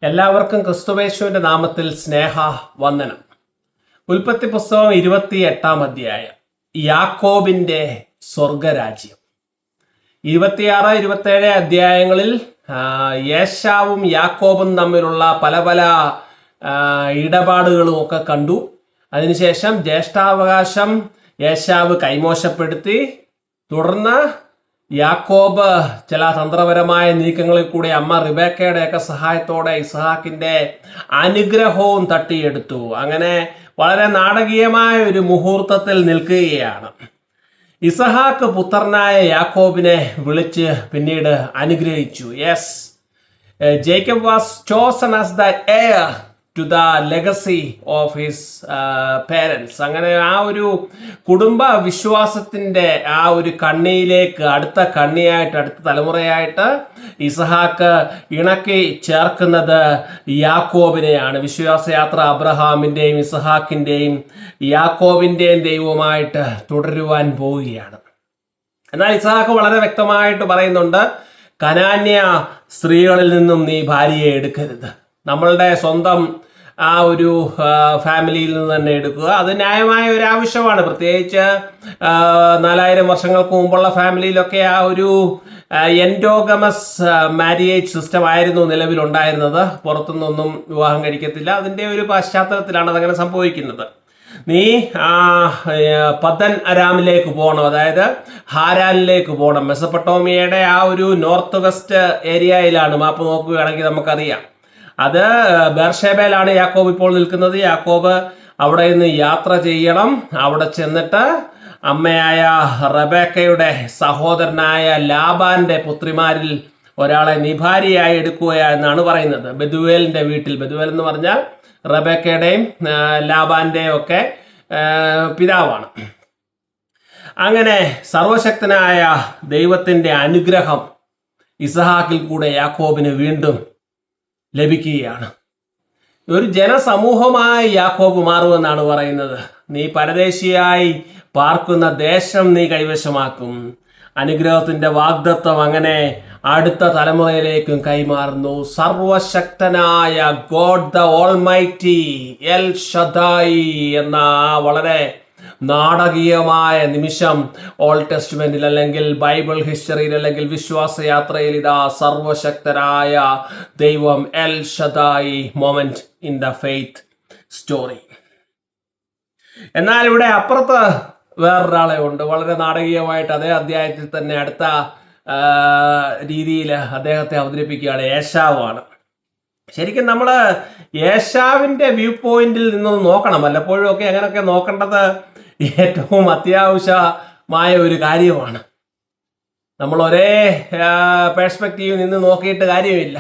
എല്ലാവർക്കും ക്രിസ്തുവേശുവിന്റെ നാമത്തിൽ സ്നേഹ വന്ദനം. ഉൽപ്പത്തി പുസ്തകം 28 അധ്യായം, യാക്കോബിന്റെ സ്വർഗരാജ്യം. 26-27 അധ്യായങ്ങളിൽ യേശാവും യാക്കോബും തമ്മിലുള്ള പല ഇടപാടുകളും ഒക്കെ കണ്ടു. അതിനുശേഷം ജ്യേഷ്ഠാവകാശം യേശാവ് കൈമോശപ്പെടുത്തി. തുടർന്ന് യാക്കോബ് ചില തന്ത്രപരമായ നീക്കങ്ങളിൽ കൂടി അമ്മ റിബേക്കയുടെയൊക്കെ സഹായത്തോടെ ഇസ്ഹാക്കിന്റെ അനുഗ്രഹവും തട്ടിയെടുത്തു. അങ്ങനെ വളരെ നാടകീയമായ ഒരു മുഹൂർത്തത്തിൽ നിൽക്കുകയാണ്. ഇസ്ഹാക്ക് പുത്രനായ യാക്കോബിനെ വിളിച്ച് പിന്നീട് അനുഗ്രഹിച്ചു. Yes, Jacob was chosen as the heir to the legacy of his parents. അങ്ങനെ ആ ഒരു കുടുംബ വിശ്വാസത്തിൻ്റെ ആ ഒരു കണ്ണിയിലേക്ക്, അടുത്ത കണ്ണിയായിട്ട്, അടുത്ത തലമുറയായിട്ട് ഇസ്ഹാക്ക് ഇണക്കി ചേർക്കുന്നത് യാക്കോബിനെയാണ്. വിശ്വാസയാത്ര അബ്രഹാമിൻ്റെയും ഇസ്ഹാക്കിൻ്റെയും യാക്കോബിൻ്റെയും ദൈവമായിട്ട് തുടരുവാൻ പോവുകയാണ്. എന്നാൽ ഇസ്ഹാക്ക് വളരെ വ്യക്തമായിട്ട് പറയുന്നുണ്ട്, കനാന്യ സ്ത്രീകളിൽ നിന്നും നീ ഭാര്യയെ എടുക്കരുത്. നമ്മളുടെ സ്വന്തം ആ ഒരു ഫാമിലിയിൽ നിന്ന് തന്നെ എടുക്കുക. അത് ന്യായമായ ഒരു ആവശ്യമാണ്. പ്രത്യേകിച്ച് 4000 വർഷങ്ങൾക്ക് മുമ്പുള്ള ഫാമിലിയിലൊക്കെ ആ ഒരു എൻഡോഗമസ് മാരിയേജ് സിസ്റ്റം ആയിരുന്നു നിലവിലുണ്ടായിരുന്നത്. പുറത്തുനിന്നൊന്നും വിവാഹം കഴിക്കത്തില്ല. അതിൻ്റെ ഒരു പശ്ചാത്തലത്തിലാണ് അതങ്ങനെ സംഭവിക്കുന്നത്. നീ പദ്ദൻ അരാമിലേക്ക് പോകണം, അതായത് ഹാരാനിലേക്ക് പോകണം. മെസപ്പൊട്ടോമിയയുടെ ആ ഒരു നോർത്ത് വെസ്റ്റ് ഏരിയയിലാണ്. മാപ്പ് നോക്കുകയാണെങ്കിൽ നമുക്കറിയാം. അത് ബേർഷേബയിലാണ് യാക്കോബ് ഇപ്പോൾ നിൽക്കുന്നത്. യാക്കോബ് അവിടെ നിന്ന് യാത്ര ചെയ്യണം. അവിടെ ചെന്നിട്ട് അമ്മയായ റബേക്കയുടെ സഹോദരനായ ലാബാന്റെ പുത്രിമാരിൽ ഒരാളെ നിഭാരിയായി എടുക്കുക എന്നാണ് പറയുന്നത്. ബെതുവേലിന്റെ വീട്ടിൽ, ബെതുവേൽ എന്ന് പറഞ്ഞാൽ റബേക്കയുടെയും ലാബാന്റെയും ഒക്കെ പിതാവാണ്. അങ്ങനെ സർവശക്തനായ ദൈവത്തിന്റെ അനുഗ്രഹം ഇസ്ഹാക്കിൽ കൂടെ യാക്കോബിന് വീണ്ടും ലഭിക്കുകയാണ്. ഒരു ജനസമൂഹമായി യാക്കോബ് മാറുമെന്നാണ് പറയുന്നത്. നീ പരദേശിയായി പാർക്കുന്ന ദേശം നീ കൈവശമാക്കും. അനുഗ്രഹത്തിന്റെ വാഗ്ദത്വം അങ്ങനെ അടുത്ത തലമുറയിലേക്കും കൈമാറുന്നു. സർവശക്തനായ God the almighty El Shaddai എന്ന വളരെ നാടകീയമായ നിമിഷം ഓൾഡ് ടെസ്റ്റ്മെന്റിൽ, അല്ലെങ്കിൽ ബൈബിൾ ഹിസ്റ്ററിയിൽ, അല്ലെങ്കിൽ വിശ്വാസയാത്രയിൽ ഇതാ സർവശക്തനായ ദൈവം El Shaddai moment in the faith story. എന്നാൽ ഇവിടെ അപ്പുറത്ത് വേറൊരാളെ ഉണ്ട്. വളരെ നാടകീയമായിട്ട് അതേ അധ്യായത്തിൽ തന്നെ അടുത്ത രീതിയിൽ അദ്ദേഹത്തെ അവതരിപ്പിക്കുകയാണ്. ഏശാവാണ്. ശരിക്കും നമ്മൾ ഏശാവിൻ്റെ വ്യൂ പോയിന്റിൽ നിന്നൊന്ന് നോക്കണം. വല്ലപ്പോഴും ഒക്കെ അങ്ങനെയൊക്കെ നോക്കേണ്ടത് ഏറ്റവും അത്യാവശ്യമായ ഒരു കാര്യമാണ്. നമ്മൾ ഒരേ പേഴ്സ്പെക്റ്റീവിൽ നിന്ന് നോക്കിയിട്ട് കാര്യമില്ല.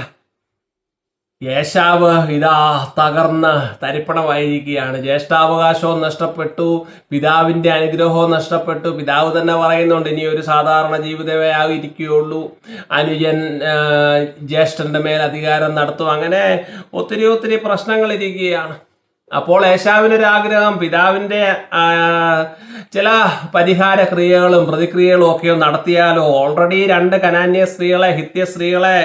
ഏശാവ് ഇതാ തകർന്ന് തരിപ്പണമായിരിക്കുകയാണ്. ജ്യേഷ്ഠാവകാശവും നഷ്ടപ്പെട്ടു, പിതാവിൻ്റെ അനുഗ്രഹവും നഷ്ടപ്പെട്ടു. പിതാവ് തന്നെ പറയുന്നുണ്ട്, ഇനി ഒരു സാധാരണ ജീവിതമേ ആയിരിക്കുകയുള്ളൂ, അനുജൻ ജ്യേഷ്ഠന്റെ മേൽ അധികാരം നടത്തും. അങ്ങനെ ഒത്തിരി പ്രശ്നങ്ങളിരിക്കുകയാണ്. അപ്പോൾ ഏശാവിനൊരാഗ്രഹം, പിതാവിൻ്റെ ചില പരിഹാര ക്രിയകളും പ്രതിക്രിയകളും ഒക്കെ നടത്തിയാലോ. ഓൾറെഡി 2 കനാന്യ സ്ത്രീകളെ, ഹിത്യ സ്ത്രീകളെ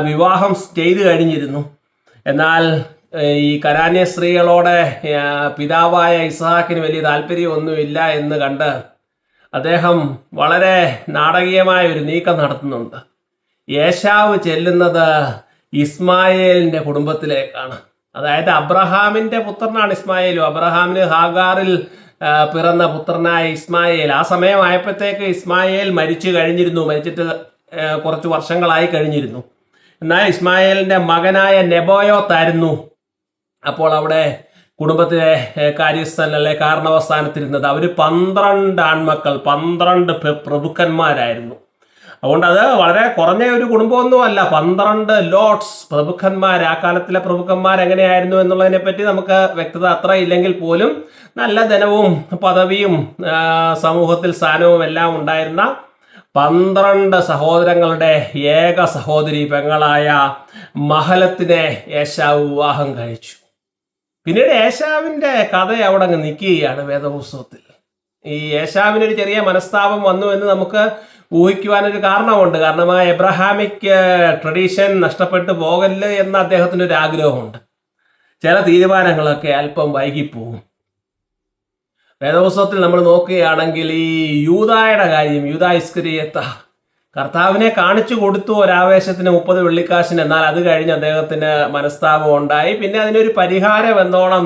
വിവാഹം ചെയ്തു കഴിഞ്ഞിരുന്നു. എന്നാൽ ഈ കനാന്യ സ്ത്രീകളോട് പിതാവായ ഇസ്ഹാക്കിന് വലിയ താല്പര്യമൊന്നുമില്ല എന്ന് കണ്ട് അദ്ദേഹം വളരെ നാടകീയമായ ഒരു നീക്കം നടത്തുന്നുണ്ട്. ഏശാവ് ചെല്ലുന്നത് ഇസ്മായേലിന്റെ കുടുംബത്തിലേക്കാണ്. അതായത് അബ്രഹാമിന്റെ പുത്രനാണ് ഇസ്മായേലും. അബ്രഹാമിന് ഹാഗാറിൽ പിറന്ന പുത്രനായ ഇസ്മായേൽ. ആ സമയമായപ്പോഴത്തേക്ക് ഇസ്മായേൽ മരിച്ചു കഴിഞ്ഞിരുന്നു. മരിച്ചിട്ട് കുറച്ച് വർഷങ്ങളായി കഴിഞ്ഞിരുന്നു. എന്നാൽ ഇസ്മായേലിന്റെ മകനായ നെബോയോത്തായിരുന്നു അപ്പോൾ അവിടെ കുടുംബത്തിലെ കാര്യസ്ഥൻ, അല്ലെ കാരണവസ്ഥാനത്തിരുന്നത്. അവർ 12 ആൺമക്കൾ, 12 പ്രഭുക്കന്മാരായിരുന്നു. അതുകൊണ്ട് അത് വളരെ കുറഞ്ഞ ഒരു കുടുംബമൊന്നും അല്ല. 12 ലോർഡ്സ്, പ്രഭുക്കന്മാർ. ആ കാലത്തിലെ പ്രഭുക്കന്മാർ എങ്ങനെയായിരുന്നു എന്നുള്ളതിനെ പറ്റി നമുക്ക് വ്യക്തത അത്ര ഇല്ലെങ്കിൽ പോലും നല്ല ധനവും പദവിയും സമൂഹത്തിൽ സ്ഥാനവും എല്ലാം ഉണ്ടായിരുന്ന 12 സഹോദരങ്ങളുടെ ഏക സഹോദരി പെങ്ങളായ മഹലത്തിനെ ഏശാവ് വിവാഹം കഴിച്ചു. പിന്നീട് ഏശാവിൻ്റെ കഥ അവിടെ അങ്ങ് നിൽക്കുകയാണ് വേദപുസ്തകത്തിൽ. ഈ ഏശാവിനൊരു ചെറിയ മനസ്താപം വന്നു എന്ന് നമുക്ക് ഊഹിക്കുവാനൊരു കാരണമുണ്ട്. കാരണം ആ എബ്രഹാമിക് ട്രഡീഷൻ നഷ്ടപ്പെട്ടു പോകല്ല് എന്ന അദ്ദേഹത്തിന് ഒരു ആഗ്രഹമുണ്ട്. ചില തീരുമാനങ്ങളൊക്കെ അല്പം വൈകിപ്പോവും. വേദപുസ്തകത്തിൽ നമ്മൾ നോക്കുകയാണെങ്കിൽ ഈ യൂദായുടെ കാര്യം, യൂദാ ഇസ്കരിയത്ത കർത്താവിനെ കാണിച്ചു കൊടുത്തു ഒരാവേശത്തിന് 30 വെള്ളിക്കാശിന്. എന്നാൽ അത് കഴിഞ്ഞ് അദ്ദേഹത്തിന് മനസ്താപം ഉണ്ടായി. പിന്നെ അതിനൊരു പരിഹാരം എന്നോണം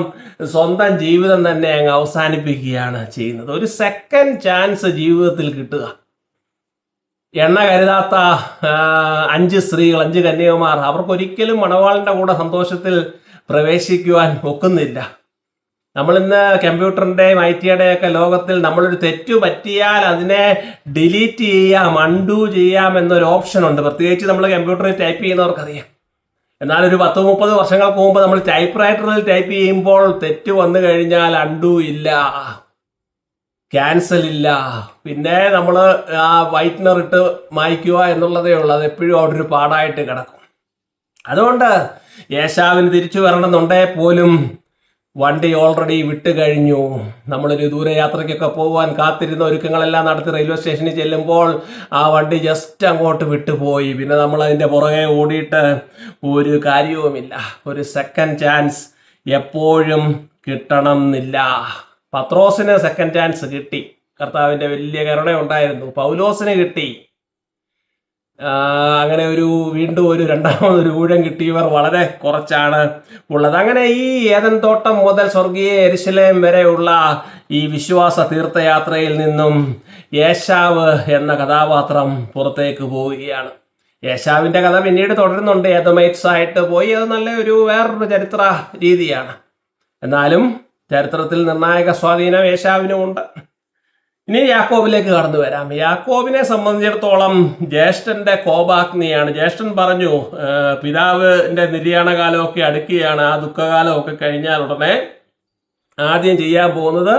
സ്വന്തം ജീവിതം തന്നെ അങ്ങ് അവസാനിപ്പിക്കുകയാണ് ചെയ്യുന്നത്. ഒരു സെക്കൻഡ് ചാൻസ് ജീവിതത്തിൽ കിട്ടുക. എണ്ണ കരുതാത്ത 5 സ്ത്രീകൾ, 5 കന്യകമാർ, അവർക്കൊരിക്കലും മണവാളിൻ്റെ കൂടെ സന്തോഷത്തിൽ പ്രവേശിക്കുവാൻ ഒക്കുന്നില്ല. നമ്മളിന്ന് കമ്പ്യൂട്ടറിൻ്റെയും IT-യുടെയൊക്കെ ലോകത്തിൽ നമ്മളൊരു തെറ്റു പറ്റിയാൽ അതിനെ ഡിലീറ്റ് ചെയ്യാം, അൺഡു ചെയ്യാം എന്നൊരു ഓപ്ഷൻ ഉണ്ട്. പ്രത്യേകിച്ച് നമ്മൾ കമ്പ്യൂട്ടറിൽ ടൈപ്പ് ചെയ്യുന്നവർക്കറിയാം. എന്നാൽ ഒരു 10-30 വർഷങ്ങൾക്ക് മുമ്പ് നമ്മൾ ടൈപ്പ് റൈറ്ററിൽ ടൈപ്പ് ചെയ്യുമ്പോൾ തെറ്റ് വന്നു കഴിഞ്ഞാൽ അൺഡു ഇല്ല, ക്യാൻസൽ ഇല്ല. പിന്നെ നമ്മൾ ആ വൈറ്റ്നർ ഇട്ട് മായ്ക്കുക എന്നുള്ളതേ ഉള്ളൂ. അത് എപ്പോഴും അവിടെ ഒരു പാടായിട്ട് കിടക്കും. അതുകൊണ്ട് ഏശാവിന് തിരിച്ചു വരണമെന്നുണ്ടേ പോലും വണ്ടി ഓൾറെഡി വിട്ട് കഴിഞ്ഞു. നമ്മളൊരു ദൂരയാത്രയ്ക്കൊക്കെ പോകാൻ കാത്തിരുന്ന ഒരുക്കങ്ങളെല്ലാം നടത്തി റെയിൽവേ സ്റ്റേഷനിൽ ചെല്ലുമ്പോൾ ആ വണ്ടി ജസ്റ്റ് അങ്ങോട്ട് വിട്ടുപോയി. പിന്നെ നമ്മൾ അതിൻ്റെ പുറകെ ഓടിയിട്ട് ഒരു കാര്യവുമില്ല. ഒരു സെക്കൻഡ് ചാൻസ് എപ്പോഴും കിട്ടണം എന്നില്ല. പത്രോസിന് സെക്കൻഡ് ചാൻസ് കിട്ടി, കർത്താവിൻ്റെ വലിയ കരുണ ഉണ്ടായിരുന്നു. പൗലോസിന് കിട്ടി. അങ്ങനെ വീണ്ടും ഒരു രണ്ടാമതൊരു ഊഴം കിട്ടിയവർ വളരെ കുറച്ചാണ് ഉള്ളത്. അങ്ങനെ ഈ ഏദൻ തോട്ടം മുതൽ സ്വർഗീയ യെരുശലേം വരെയുള്ള ഈ വിശ്വാസ തീർത്ഥയാത്രയിൽ നിന്നും ഏശാവ് എന്ന കഥാപാത്രം പുറത്തേക്ക് പോവുകയാണ്. ഏശാവിൻ്റെ കഥ പിന്നീട് തുടരുന്നുണ്ട്. ഏദോമൈറ്റ്സ് ആയിട്ട് പോയി. അത് വേറൊരു ചരിത്ര രീതിയാണ്. എന്നാലും ചരിത്രത്തിൽ നിർണായക സ്വാധീനം ഏശാവിനുമുണ്ട്. ഇനി യാക്കോബിലേക്ക് കടന്നു വരാം. യാക്കോബിനെ സംബന്ധിച്ചിടത്തോളം ജ്യേഷ്ഠന്റെ കോപാഗ്നിയാണ്. ജ്യേഷ്ഠൻ പറഞ്ഞു, പിതാവിൻ്റെ നിര്യാണകാലമൊക്കെ അടുക്കുകയാണ്. ആ ദുഃഖകാലമൊക്കെ കഴിഞ്ഞാൽ ഉടനെ ആദ്യം ചെയ്യാൻ പോകുന്നത്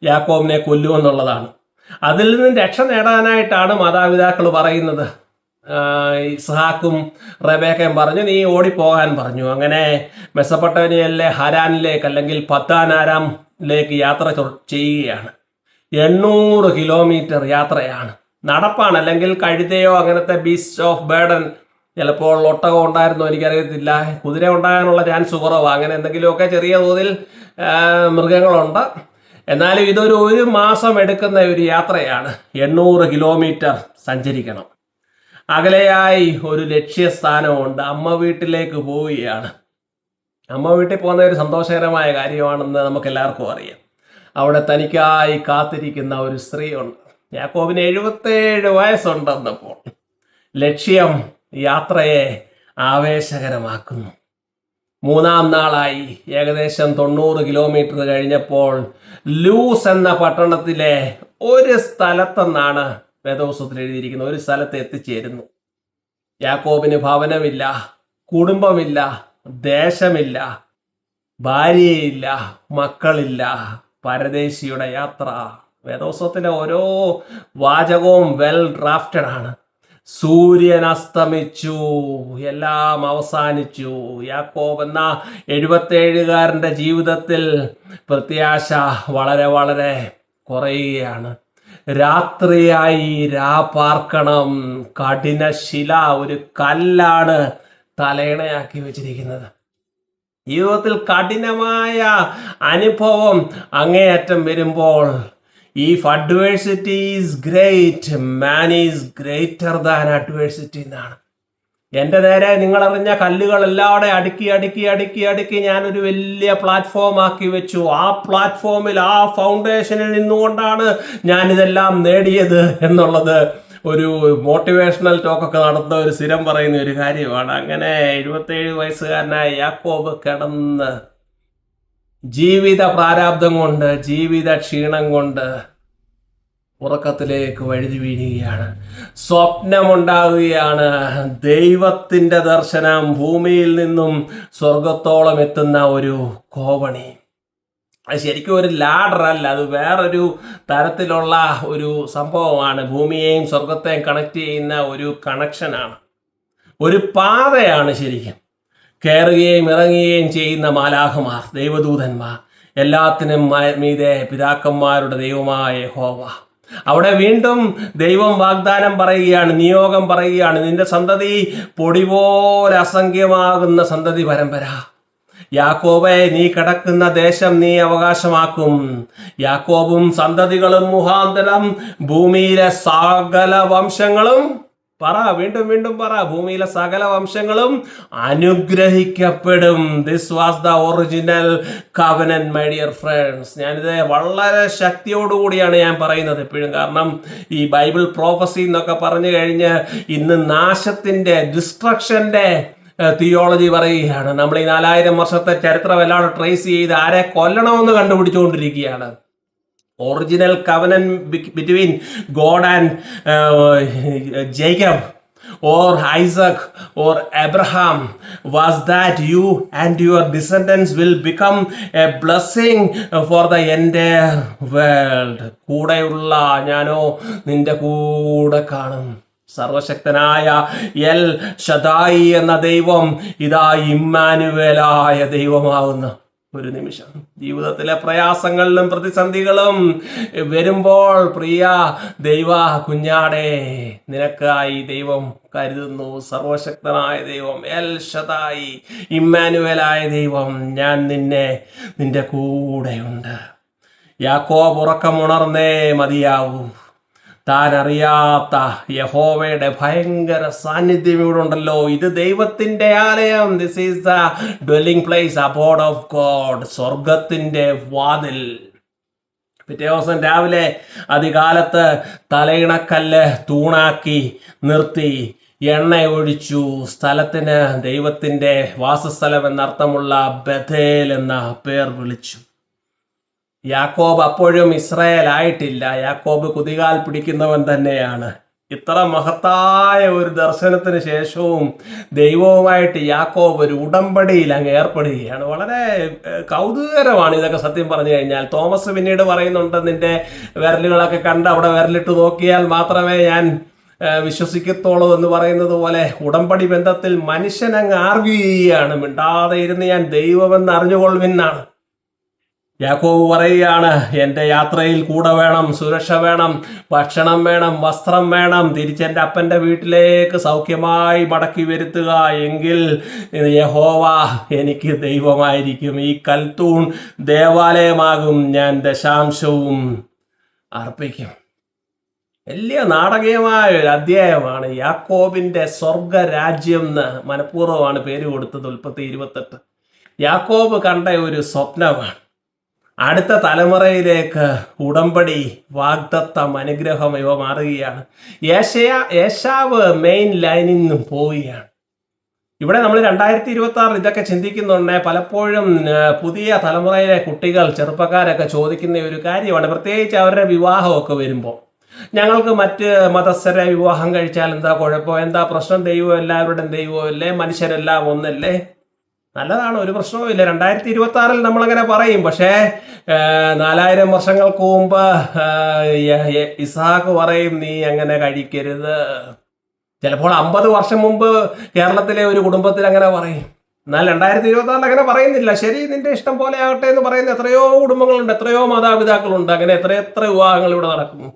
യാക്കോബിനെ കൊല്ലുമെന്നുള്ളതാണ്. അതിൽ നിന്ന് രക്ഷ നേടാനായിട്ടാണ് മാതാപിതാക്കൾ പറയുന്നത്. ഇസ്ഹാക്കും റബേക്കയും പറഞ്ഞു, നീ ഓടിപ്പോകാൻ പറഞ്ഞു. അങ്ങനെ മെസൊപ്പൊട്ടേമിയയിലെ ഹാരാനിലേക്ക് അല്ലെങ്കിൽ പദ്ദാനാരാമിലേക്ക് യാത്ര ചെയ്യുകയാണ്. 800 കിലോമീറ്റർ യാത്രയാണ്. നടപ്പാണ്, അല്ലെങ്കിൽ കഴുതയോ അങ്ങനത്തെ ബീസ്റ്റ് ഓഫ് ബേർഡൻ, ചിലപ്പോൾ ഒട്ടകം ഉണ്ടായിരുന്നോ എനിക്കറിയത്തില്ല. കുതിര ഉണ്ടാകാനുള്ള ചാൻസ് കുറവാണ്. അങ്ങനെ എന്തെങ്കിലുമൊക്കെ ചെറിയ തോതിൽ മൃഗങ്ങളുണ്ട്. എന്നാലും ഇതൊരു 1 മാസം എടുക്കുന്ന ഒരു യാത്രയാണ്. 800 കിലോമീറ്റർ സഞ്ചരിക്കണം. അകലെയായി ഒരു ലക്ഷ്യസ്ഥാനമുണ്ട്. അമ്മ വീട്ടിലേക്ക് പോവുകയാണ്. അമ്മ വീട്ടിൽ പോകുന്ന ഒരു സന്തോഷകരമായ കാര്യമാണെന്ന് നമുക്ക് എല്ലാവർക്കും അറിയാം. അവിടെ തനിക്കായി കാത്തിരിക്കുന്ന ഒരു സ്ത്രീയുണ്ട്. യാക്കോബിന് 77 വയസ്സുണ്ടെന്നപ്പോൾ ലക്ഷ്യം യാത്രയെ ആവേശകരമാക്കുന്നു. 3-ാം നാളായി. ഏകദേശം 90 കിലോമീറ്റർ കഴിഞ്ഞപ്പോൾ ലൂസ് എന്ന പട്ടണത്തിലെ ഒരു സ്ഥലത്തെന്നാണ് വേദപുസ്തകത്തിൽ എഴുതിയിരിക്കുന്നത്. ഒരു സ്ഥലത്ത് എത്തിച്ചേരുന്നു. യാക്കോബിന് ഭവനമില്ല, കുടുംബമില്ല, ദേശമില്ല, ഭാര്യയില്ല, മക്കളില്ല. പരദേശിയുടെ യാത്ര. വേദപുസ്തകത്തിലെ ഓരോ വാചകവും വെൽ ഡ്രാഫ്റ്റഡ് ആണ്. സൂര്യൻ അസ്തമിച്ചു, എല്ലാം അവസാനിച്ചു. യാക്കോബ് എന്ന 77-കാരൻ്റെ ജീവിതത്തിൽ പ്രത്യാശ വളരെ വളരെ കുറയുകയാണ്. രാത്രിയായി, പാർക്കണം. കഠിന ശില, ഒരു കല്ലാണ് തലയിണയാക്കി വെച്ചിരിക്കുന്നത്. ജീവിതത്തിൽ കഠിനമായ അനുഭവം അങ്ങേയറ്റം വരുമ്പോൾ if adversity is great, man is greater than adversity എന്നാണ്. എൻ്റെ നേരെ നിങ്ങളറിഞ്ഞ കല്ലുകളെല്ലാം അടുക്കി അടുക്കി അടുക്കി അടുക്കി ഞാനൊരു വലിയ പ്ലാറ്റ്ഫോം ആക്കി വെച്ചു. ആ പ്ലാറ്റ്ഫോമിൽ, ആ ഫൗണ്ടേഷനിൽ നിന്നുകൊണ്ടാണ് ഞാനിതെല്ലാം നേടിയത് എന്നുള്ളത് ഒരു മോട്ടിവേഷണൽ ടോക്കൊക്കെ നടത്തുന്ന ഒരു സ്ഥിരം പറയുന്ന ഒരു കാര്യമാണ്. അങ്ങനെ 77 വയസ്സുകാരനായ യാക്കോബ് കിടന്ന് ജീവിത പ്രാരാബ്ദം കൊണ്ട്, ജീവിത ക്ഷീണം കൊണ്ട് ഉറക്കത്തിലേക്ക് വഴുതി വീഴുകയാണ്. സ്വപ്നമുണ്ടാവുകയാണ്. ദൈവത്തിൻ്റെ ദർശനം, ഭൂമിയിൽ നിന്നും സ്വർഗത്തോളം എത്തുന്ന ഒരു കോവണി. അത് ശരിക്കും ഒരു ലാഡർ അല്ല, അത് വേറൊരു തരത്തിലുള്ള ഒരു സംഭവമാണ്. ഭൂമിയെയും സ്വർഗത്തെയും കണക്ട് ചെയ്യുന്ന ഒരു കണക്ഷനാണ്, ഒരു പാതയാണ്. ശരിക്കും കയറുകയും ഇറങ്ങുകയും ചെയ്യുന്ന മാലാഖമാർ, ദൈവദൂതന്മാർ, എല്ലാത്തിനും മീതെ പിതാക്കന്മാരുടെ ദൈവമായ യഹോവ. അവിടെ വീണ്ടും ദൈവം വാഗ്ദാനം പറയുകയാണ്, നിയോഗം പറയുകയാണ്, നിന്റെ സന്തതി പൊടി പോലെ അസംഖ്യമാകുന്ന സന്തതി പരമ്പര. യാക്കോബേ, നീ കിടക്കുന്ന ദേശം നീ അവകാശമാക്കും. യാക്കോബും സന്തതികളും മുഖാന്തരം ഭൂമിയിലെ സകല വംശങ്ങളും വീണ്ടും വീണ്ടും ഭൂമിയിലെ സകല വംശങ്ങളും അനുഗ്രഹിക്കപ്പെടും. This was the original covenant my dear friends. ഞാനിത് വളരെ ശക്തിയോടുകൂടിയാണ് ഞാൻ പറയുന്നത് എപ്പോഴും. കാരണം ഈ ബൈബിൾ പ്രോഫസി എന്നൊക്കെ പറഞ്ഞു കഴിഞ്ഞ് ഇന്ന് നാശത്തിന്റെ, ഡിസ്ട്രക്ഷന്റെ തിയോളജി പറയുകയാണ്. നമ്മൾ ഈ 4000 വർഷത്തെ ചരിത്രം എല്ലാം ട്രേസ് ചെയ്ത് ആരെ കൊല്ലണമെന്ന് കണ്ടുപിടിച്ചുകൊണ്ടിരിക്കുകയാണ്. Original covenant between God and Jacob or Isaac or Abraham was that you and your descendants will become a blessing for the entire world. കൂടെയുള്ള ഞാനോ നിന്റെ കൂടെ കാണും. സർവശക്തനായ എൽ ഷദായി എന്ന ദൈവം ഇതാ ഇമ്മാനുവേലായ ദൈവമാകുന്ന ഒരു നിമിഷം. ജീവിതത്തിലെ പ്രയാസങ്ങളിലും പ്രതിസന്ധികളും വരുമ്പോൾ പ്രിയ ദൈവ കുഞ്ഞാടേ, നിനക്കായി ദൈവം കരുതുന്നു. സർവശക്തനായ ദൈവം, എൽ ഷദായി, ഇമ്മാനുവേലായ ദൈവം, ഞാൻ നിന്റെ കൂടെയുണ്ട്. യാക്കോബ് ഉറക്കമുണർന്നേ മതിയാവൂ. താൻ അറിയാത്ത യഹോവയുടെ ഭയങ്കര സാന്നിധ്യം ഇവിടെ ഉണ്ടല്ലോ. ഇത് ദൈവത്തിന്റെ ആലയം. This is the dwelling place, aboard of God, സ്വർഗത്തിന്റെ വാതിൽ. പിറ്റേ ദിവസം രാവിലെ അതികാലത്ത് തലയിണക്കല്ല് തൂണാക്കി നിർത്തി എണ്ണ ഒഴിച്ചു. സ്ഥലത്തിന് ദൈവത്തിന്റെ വാസസ്ഥലം എന്നർത്ഥമുള്ള ബഥേൽ എന്ന പേർ വിളിച്ചു. യാക്കോബ് അപ്പോഴും ഇസ്രായേൽ ആയിട്ടില്ല. യാക്കോബ് കുതികാൽ പിടിക്കുന്നവൻ തന്നെയാണ്. ഇത്ര മഹത്തായ ഒരു ദർശനത്തിന് ശേഷവും ദൈവവുമായിട്ട് യാക്കോബ് ഒരു ഉടമ്പടിയിൽ അങ്ങ് ഏർപ്പെടുകയാണ്. വളരെ കൗതുകരമാണ് ഇതൊക്കെ സത്യം പറഞ്ഞു കഴിഞ്ഞാൽ. തോമസ് പിന്നീട് പറയുന്നുണ്ട്, നിന്റെ വിരലുകളൊക്കെ കണ്ട് അവിടെ വിരലിട്ട് നോക്കിയാൽ മാത്രമേ ഞാൻ വിശ്വസിക്കത്തോളൂ എന്ന് പറയുന്നത് പോലെ ഉടമ്പടി ബന്ധത്തിൽ മനുഷ്യൻ അങ്ങ് ആർഗ്യൂ ചെയ്യുകയാണ്. മിണ്ടാതെ ഇരുന്ന് ഞാൻ ദൈവമെന്ന് അറിഞ്ഞുകൊള്ളുവിനാണ്. യാക്കോബ് പറയുകയാണ്, എൻ്റെ യാത്രയിൽ കൂടെ വേണം, സുരക്ഷ വേണം, ഭക്ഷണം വേണം, വസ്ത്രം വേണം, തിരിച്ചെൻ്റെ അപ്പൻ്റെ വീട്ടിലേക്ക് സൗഖ്യമായി മടക്കി വരുത്തുക. എങ്കിൽ യഹോവ എനിക്ക് ദൈവമായിരിക്കും. ഈ കൽത്തൂൺ ദേവാലയമാകും. ഞാൻ ദശാംശവും അർപ്പിക്കും. വലിയ നാടകീയമായ ഒരു അധ്യായമാണ്. യാക്കോബിൻ്റെ സ്വർഗരാജ്യം എന്ന് മനഃപൂർവ്വമാണ് പേര് കൊടുത്തത്. ഉൽപ്പത്തി 28. യാക്കോബ് കണ്ട ഒരു സ്വപ്നമാണ്. അടുത്ത തലമുറയിലേക്ക് ഉടമ്പടി, വാഗ്ദത്തം, അനുഗ്രഹം ഇവ മാറുകയാണ്. ഏശാവ് മെയിൻ ലൈനിൽ നിന്നും പോവുകയാണ്. ഇവിടെ നമ്മൾ 2026 ഇതൊക്കെ ചിന്തിക്കുന്നുണ്ട്. പലപ്പോഴും പുതിയ തലമുറയിലെ കുട്ടികൾ, ചെറുപ്പക്കാരൊക്കെ ചോദിക്കുന്ന ഒരു കാര്യമാണ്, പ്രത്യേകിച്ച് അവരുടെ വിവാഹമൊക്കെ വരുമ്പോൾ, ഞങ്ങൾക്ക് മറ്റ് മതസ്ഥരെ വിവാഹം കഴിച്ചാൽ എന്താ കുഴപ്പം, എന്താ പ്രശ്നം, ദൈവം എല്ലാവരുടെയും ദൈവമല്ലേ, മനുഷ്യരെല്ലാം ഒന്നല്ലേ? നല്ലതാണ്, ഒരു പ്രശ്നവുമില്ല. 2026 നമ്മളങ്ങനെ പറയും. പക്ഷേ 4000 വർഷങ്ങൾക്ക് മുമ്പ് ഇസ്ഹാക്ക് പറയും, നീ അങ്ങനെ കഴിക്കരുത്. ചിലപ്പോൾ 50 വർഷം മുമ്പ് കേരളത്തിലെ ഒരു കുടുംബത്തിൽ അങ്ങനെ പറയും. എന്നാൽ 2026 അങ്ങനെ പറയുന്നില്ല. ശരി, നിന്റെ ഇഷ്ടം പോലെ ആകട്ടെ എന്ന് പറയുന്ന എത്രയോ കുടുംബങ്ങളുണ്ട്, എത്രയോ മാതാപിതാക്കളുണ്ട്. അങ്ങനെ എത്ര വിവാഹങ്ങൾ ഇവിടെ നടക്കുന്നു.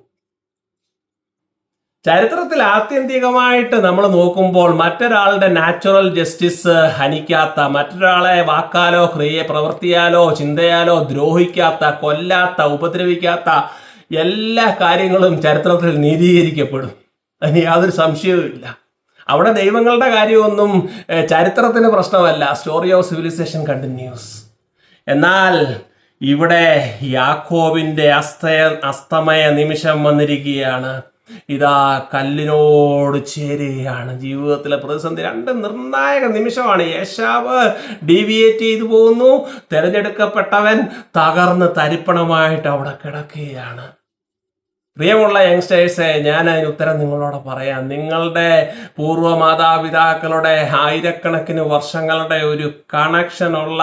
ചരിത്രത്തിൽ ആത്യന്തികമായിട്ട് നമ്മൾ നോക്കുമ്പോൾ മറ്റൊരാളുടെ നാച്ചുറൽ ജസ്റ്റിസ് ഹനിക്കാത്ത, മറ്റൊരാളെ വാക്കാലോ പ്രവൃത്തിയാലോ ചിന്തയാലോ ദ്രോഹിക്കാത്ത, കൊല്ലാത്ത, ഉപദ്രവിക്കാത്ത എല്ലാ കാര്യങ്ങളും ചരിത്രത്തിൽ നീതീകരിക്കപ്പെടും. അതിന് യാതൊരു സംശയവുമില്ല. അവിടെ ദൈവങ്ങളുടെ കാര്യമൊന്നും ചരിത്രത്തിന് പ്രശ്നമല്ല. Story of civilisation continues. എന്നാൽ ഇവിടെ യാക്കോബിന്റെ അസ്തമയ നിമിഷം വന്നിരിക്കുകയാണ്. ഇതാ കല്ലിനോട് ചേരുകയാണ്. ജീവിതത്തിലെ പ്രതിസന്ധി, 2 നിർണായക നിമിഷമാണ്. ഏശാവ് ഡീവിയേറ്റ് ചെയ്തു പോകുന്നു. തിരഞ്ഞെടുക്കപ്പെട്ടവൻ തകർന്ന് തരിപ്പണമായിട്ട് അവിടെ കിടക്കുകയാണ്. പ്രിയമുള്ള യങ്സ്റ്റേഴ്സെ, ഞാൻ അതിന് ഉത്തരം നിങ്ങളോട് പറയാം. നിങ്ങളുടെ പൂർവ്വ മാതാപിതാക്കളുടെ ആയിരക്കണക്കിന് വർഷങ്ങളുടെ ഒരു കണക്ഷനുള്ള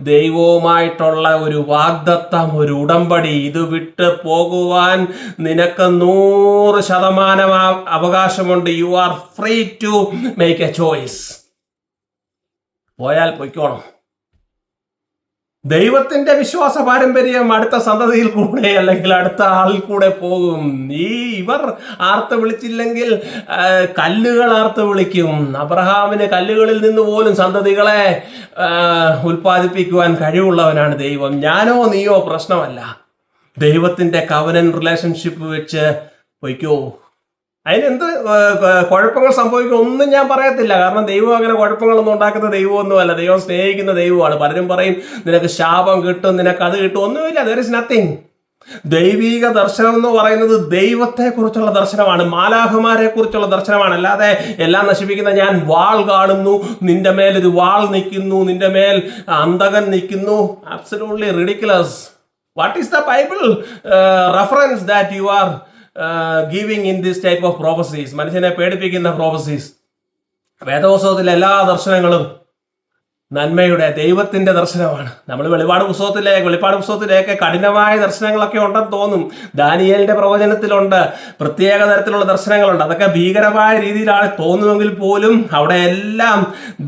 ദൈവവുമായിട്ടുള്ള ഒരു വാഗ്ദത്തം, ഒരു ഉടമ്പടി, ഇത് വിട്ട് പോകുവാൻ നിനക്ക് 100% അവകാശമുണ്ട്. You are free to make a choice. പോയാൽ പൊയ്ക്കോണം. ദൈവത്തിന്റെ വിശ്വാസ പാരമ്പര്യം അടുത്ത സന്തതിയിൽ കൂടെ അല്ലെങ്കിൽ അടുത്ത ആളിൽ കൂടെ പോകും. ഇവർ ആർത്ത് വിളിച്ചില്ലെങ്കിൽ കല്ലുകൾ ആർത്ത് വിളിക്കും. അബ്രഹാമിന് കല്ലുകളിൽ നിന്ന് പോലും സന്തതികളെ ഉൽപ്പാദിപ്പിക്കുവാൻ കഴിവുള്ളവനാണ് ദൈവം. ഞാനോ നീയോ പ്രശ്നമല്ല. ദൈവത്തിന്റെ കവനന്റ് റിലേഷൻഷിപ്പ് വെച്ച് പൊയ്ക്കോ. അതിനെന്ത് കുഴപ്പങ്ങൾ സംഭവിക്കും ഒന്നും ഞാൻ പറയത്തില്ല. കാരണം ദൈവം അങ്ങനെ കുഴപ്പങ്ങളൊന്നും ഉണ്ടാക്കുന്ന ദൈവമൊന്നുമല്ല. ദൈവം സ്നേഹിക്കുന്ന ദൈവമാണ്. പലരും പറയും നിനക്ക് ശാപം കിട്ടും, നിനക്ക് അത് കിട്ടും. ഒന്നുമില്ല. There is nothing. ദൈവിക ദർശനം എന്ന് പറയുന്നത് ദൈവത്തെ കുറിച്ചുള്ള ദർശനമാണ്, മാലാഖമാരെ കുറിച്ചുള്ള ദർശനമാണ്. അല്ലാതെ എല്ലാം നശിപ്പിക്കുന്ന ഞാൻ വാൾ കാണുന്നു, നിന്റെ മേൽ ഒരു വാൾ നിൽക്കുന്നു, നിന്റെ മേൽ അന്തകൻ നിൽക്കുന്നു. Absolutely ridiculous. What is the Bible reference that you are giving in this type of prophecies? മനുഷ്യനെ പേടിപ്പിക്കുന്ന പ്രോഫസീസ്. വേദപുസ്തകത്തിലെ എല്ലാ ദർശനങ്ങളും നന്മയുടെ ദൈവത്തിന്റെ ദർശനമാണ്. നമ്മൾ വെളിപ്പാട് പുസ്തകത്തിലേക്ക് കഠിനമായ ദർശനങ്ങളൊക്കെ ഉണ്ടെന്ന് തോന്നും. ദാനിയേലിന്റെ പ്രവചനത്തിലുണ്ട്, പ്രത്യേക തരത്തിലുള്ള ദർശനങ്ങളുണ്ട്. അതൊക്കെ ഭീകരമായ രീതിയിലാണ് തോന്നുമെങ്കിൽ പോലും അവിടെ എല്ലാം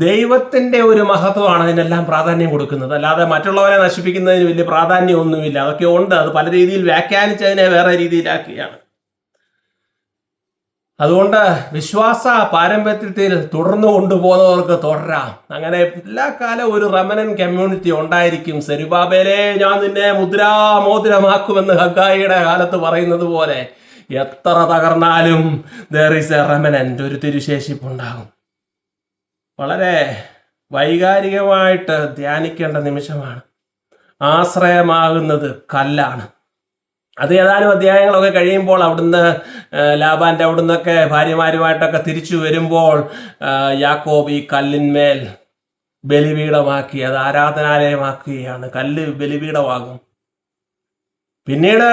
ദൈവത്തിന്റെ ഒരു മഹത്വമാണ് അതിനെല്ലാം പ്രാധാന്യം കൊടുക്കുന്നത്. അല്ലാതെ മറ്റുള്ളവരെ നശിപ്പിക്കുന്നതിന് വലിയ പ്രാധാന്യമൊന്നുമില്ല. അതൊക്കെ ഉണ്ട്. അത് പല രീതിയിൽ വ്യാഖ്യാനിച്ചതിനെ വേറെ രീതിയിലാക്കുകയാണ്. അതുകൊണ്ട് വിശ്വാസ പാരമ്പര്യത്തിൽ തുടർന്നു കൊണ്ടുപോകുന്നവർക്ക് തുടരാം. അങ്ങനെ എല്ലാ കാലം ഒരു റെമനൻ കമ്മ്യൂണിറ്റി ഉണ്ടായിരിക്കും. സെരുബാബേലേ, ഞാൻ നിന്നെ മോതിരമാക്കുമെന്ന് ഹഗ്ഗായിയുടെ കാലത്ത് പറയുന്നത് പോലെ എത്ര തകർന്നാലും there is a remnant, ഒരു തിരുശേഷിപ്പുണ്ടാകും. വളരെ വൈകാരികമായിട്ട് ധ്യാനിക്കേണ്ട നിമിഷമാണ്. ആശ്രയമാകുന്നത് കല്ലാണ്. അത് ഏതാനും അധ്യായങ്ങളൊക്കെ കഴിയുമ്പോൾ അവിടുന്ന് ലാബാന്റെ അവിടുന്നൊക്കെ ഭാര്യമാരുമായിട്ടൊക്കെ തിരിച്ചു വരുമ്പോൾ യാക്കോബ് ഈ കല്ലിന്മേൽ ബലിപീഠമാക്കി, അത് ആരാധനാലയമാക്കുകയാണ്. കല്ല് ബലിപീഠമാകും. പിന്നീട്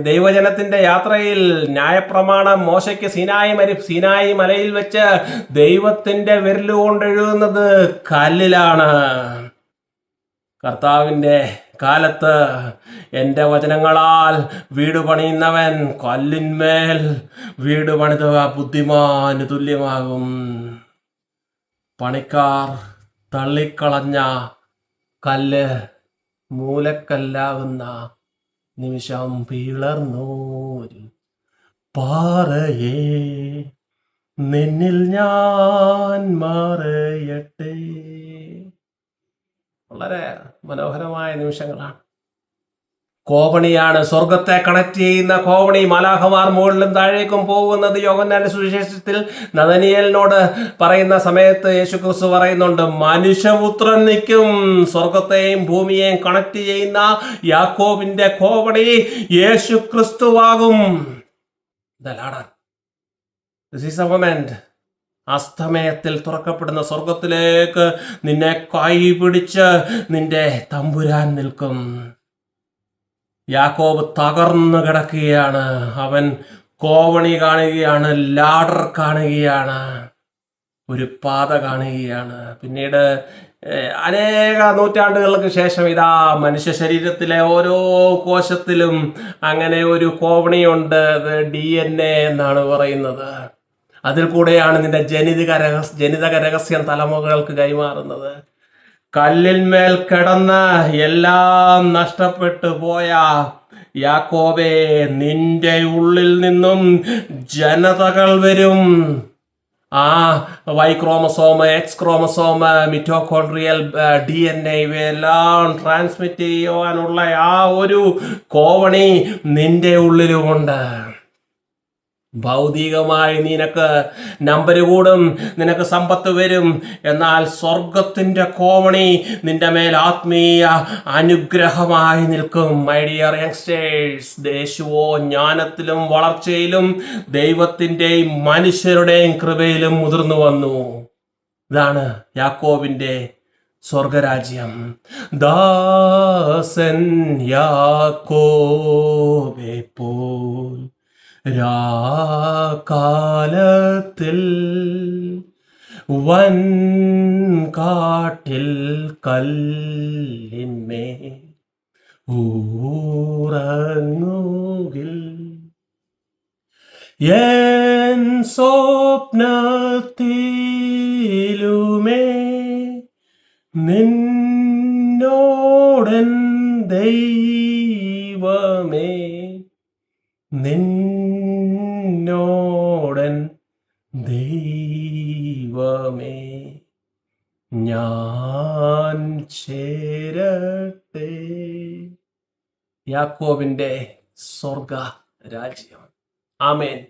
ദൈവജനത്തിന്റെ യാത്രയിൽ ന്യായപ്രമാണം മോശയ്ക്ക് സീനായി മലയിൽ വെച്ച് ദൈവത്തിന്റെ വിരലുകൊണ്ട് എഴുതുന്നത് കല്ലിലാണ്. കർത്താവിൻ്റെ കാലത്ത് എൻ്റെ വചനങ്ങളാൽ വീട് പണിയുന്നവൻ കല്ലിന്മേൽ വീട് പണിത ബുദ്ധിമാന് തുല്യമാകും. പണിക്കാർ തള്ളിക്കളഞ്ഞ കല്ല് മൂലക്കല്ലാകുന്ന നിമിഷം പിളർന്നോരു പാറയേ നിന്നിൽ ഞാൻ മാറയട്ടെ. വളരെ മനോഹരമായ നിമിഷങ്ങളാണ്. കോവണിയാണ് സ്വർഗത്തെ കണക്ട് ചെയ്യുന്ന കോവണി. മാലാഖമാർ മുകളിലും താഴേക്കും പോകുന്നത് യോഹന്നാന്റെ സുവിശേഷത്തിൽ നഥനയേലിനോട് പറയുന്ന സമയത്ത് യേശുക്രിസ്തു പറയുന്നുണ്ട്, മനുഷ്യപുത്രൻ നിൽക്കും. സ്വർഗത്തെയും ഭൂമിയെയും കണക്ട് ചെയ്യുന്ന യാക്കോബിന്റെ കോവണി യേശുക്രിസ്തുവാകും. ഇതല്ലാണ് ദിസ് ഈസ് എ മൊമെന്റ്. അസ്തമയത്തിൽ തുറക്കപ്പെടുന്ന സ്വർഗത്തിലേക്ക് നിന്നെ കൈ പിടിച്ച് നിന്റെ തമ്പുരാൻ നിൽക്കും. യാക്കോബ് തകർന്നു കിടക്കുകയാണ്. അവൻ കോവണി കാണുകയാണ്, ലാഡർ കാണുകയാണ്, ഒരു പാത കാണുകയാണ്. പിന്നീട് അനേക നൂറ്റാണ്ടുകൾക്ക് ശേഷം ഇതാ മനുഷ്യ ശരീരത്തിലെ ഓരോ കോശത്തിലും അങ്ങനെ ഒരു കോവണിയുണ്ട്. DNA എന്നാണ് പറയുന്നത്. അതിൽ കൂടെയാണ് നിന്റെ ജനിതക രഹസ്യം തലമുറകൾക്ക് കൈമാറുന്നത്. കല്ലിന്മേൽ കിടന്ന് എല്ലാം നഷ്ടപ്പെട്ടു പോയ യാക്കോബേ, നിന്റെ ഉള്ളിൽ നിന്നും ജനതകൾ വരും. ആ Y chromosome, X chromosome, mitochondrial DNA ഇവയെല്ലാം ട്രാൻസ്മിറ്റ് ചെയ്യുവാനുള്ള ആ ഒരു കോവണി നിന്റെ ഉള്ളിലുമുണ്ട്. ഭൗതികമായി നിനക്ക് നമ്പർ കൂടും, നിനക്ക് സമ്പത്ത് വരും. എന്നാൽ സ്വർഗത്തിന്റെ കോവണി നിന്റെ മേൽ ആത്മീയ അനുഗ്രഹമായി നിൽക്കും. മൈ ഡിയർ യങ്സ്റ്റേഴ്സ്, യേശുവോ ജ്ഞാനത്തിലും വളർച്ചയിലും ദൈവത്തിൻ്റെയും മനുഷ്യരുടെയും കൃപയിലും മുതിർന്നു വന്നു. ഇതാണ് യാക്കോബിന്റെ സ്വർഗരാജ്യം. ദാസൻ യാക്കോബെ പോൽ രാക്കാലത്തിൽ വൻ കാട്ടിൽ കല്ലിന്മേ ഊറങ്ങുകിൽ എൻ സ്വപ്നത്തിലുമേ നിന്നോടൻ ദൈവമേ നിന്നോടൻ ദൈവമേ ഞാൻ ചേരട്ടെ. യാക്കോബിന്റെ സ്വർഗ രാജ്യം. ആമേൻ.